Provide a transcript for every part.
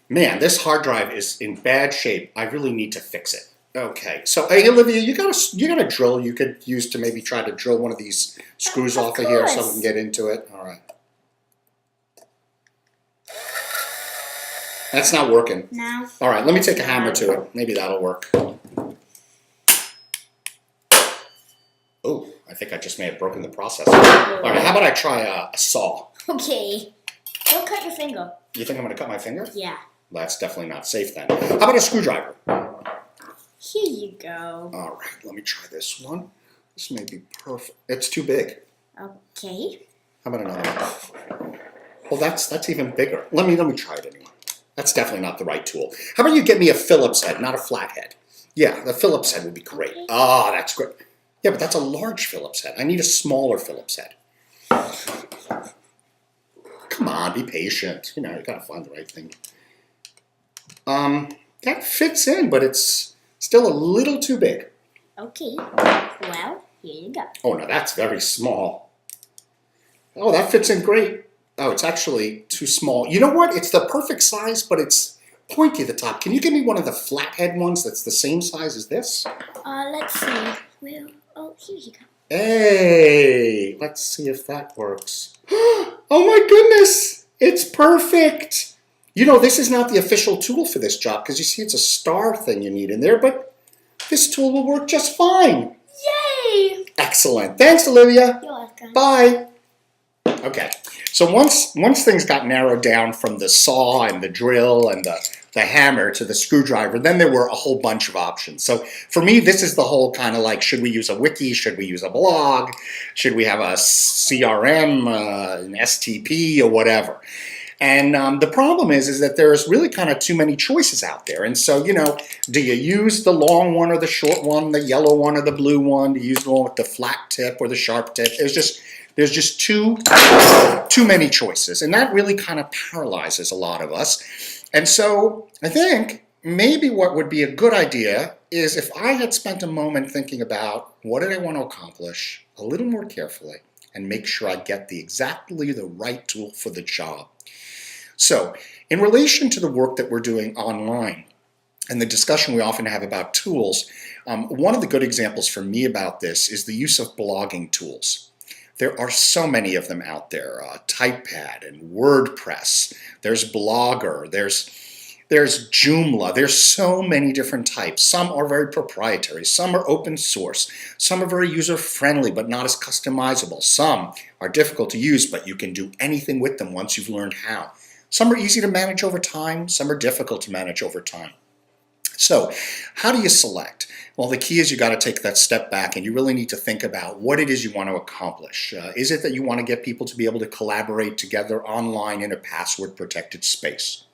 Man, this hard drive is in bad shape. I really need to fix it. Okay, so hey Olivia, you got a drill you could use to maybe try to drill one of these screws Of off of here so we can course. get into it. All right, that's not working. Now. All right, let me take a Yeah. hammer to it. Maybe that'll work. Oh, I think I just may have broken the process. All right, how about I try a saw? Okay. Don't cut your finger. You think I'm going to cut my finger? Yeah. That's definitely not safe then. How about a screwdriver? Here you go. All right, let me try this one. This may be perfect. It's too big. Okay. How about another one? Well, that's even bigger. Let me try it anyway. That's definitely not the right tool. How about you get me a Phillips head, not a flat head? Yeah, the Phillips head would be great. Okay. Ah, that's great. Yeah, but that's a large Phillips head. I need a smaller Phillips head. Come on, be patient. You gotta find the right thing. That fits in, but it's still a little too big. Okay. Well, here you go. Oh, no, that's very small. Oh, that fits in great. Oh, it's actually too small. You know what? It's the perfect size, but it's pointy at the top. Can you give me one of the flathead ones that's the same size as this? Let's see. Well, oh, here you go. Hey, let's see if that works. Oh my goodness, it's perfect. This is not the official tool for this job because you see it's a star thing you need in there, but this tool will work just fine. Yay! Excellent. Thanks, Olivia. You're welcome. Bye. Okay, so once things got narrowed down from the saw and the drill and the hammer to the screwdriver, then there were a whole bunch of options. So for me, this is the whole kind of like, should we use a wiki? Should we use a blog? Should we have a CRM, an STP, or whatever? And the problem is that there's really kind of too many choices out there. And so, do you use the long one or the short one, the yellow one or the blue one? Do you use the one with the flat tip or the sharp tip? There's just too many choices. And that really kind of paralyzes a lot of us. And so I think maybe what would be a good idea is if I had spent a moment thinking about what did I want to accomplish a little more carefully and make sure I get exactly the right tool for the job. So in relation to the work that we're doing online and the discussion we often have about tools, one of the good examples for me about this is the use of blogging tools. There are so many of them out there, TypePad and WordPress, there's Blogger, there's Joomla, there's so many different types. Some are very proprietary, some are open source, some are very user-friendly but not as customizable, some are difficult to use but you can do anything with them once you've learned how. Some are easy to manage over time, some are difficult to manage over time. So how do you select? Well, the key is you got to take that step back and you really need to think about what it is you want to accomplish. Is it that you want to get people to be able to collaborate together online in a password protected space?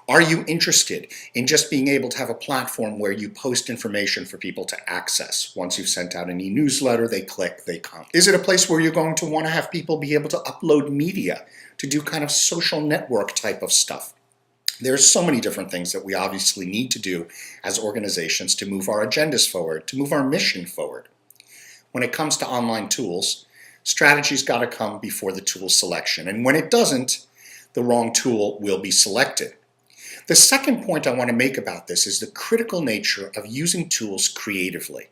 Are you interested in just being able to have a platform where you post information for people to access? Once you've sent out an e-newsletter, they click, they come. Is it a place where you're going to want to have people be able to upload media to do kind of social network type of stuff? There's so many different things that we obviously need to do as organizations to move our agendas forward, to move our mission forward. When it comes to online tools, strategy's got to come before the tool selection. And when it doesn't, the wrong tool will be selected. The second point I want to make about this is the critical nature of using tools creatively.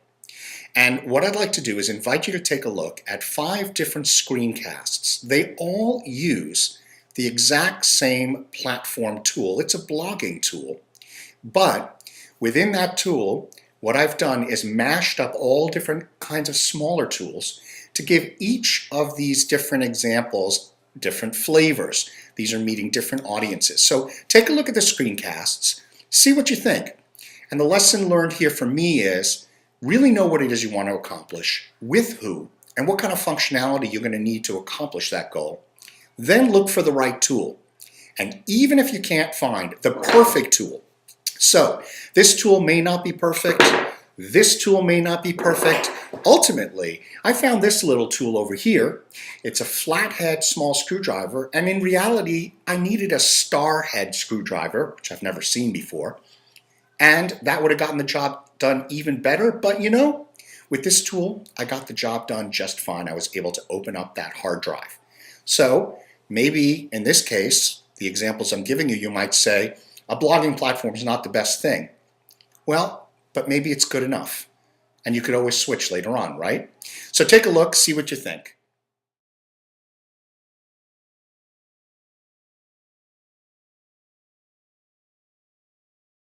And what I'd like to do is invite you to take a look at 5 different screencasts. They all use the exact same platform tool. It's a blogging tool. But within that tool, what I've done is mashed up all different kinds of smaller tools to give each of these different examples different flavors. These are meeting different audiences. So take a look at the screencasts, see what you think. And the lesson learned here for me is really know what it is you want to accomplish, with who, and what kind of functionality you're going to need to accomplish that goal. Then look for the right tool. And even if you can't find the perfect tool, so this tool may not be perfect, this tool may not be perfect. Ultimately, I found this little tool over here. It's a flathead small screwdriver, and in reality, I needed a star head screwdriver, which I've never seen before, and that would have gotten the job done even better, but with this tool, I got the job done just fine. I was able to open up that hard drive. So maybe in this case, the examples I'm giving you, you might say, a blogging platform is not the best thing. Well, but maybe it's good enough. And you could always switch later on, right? So take a look, see what you think.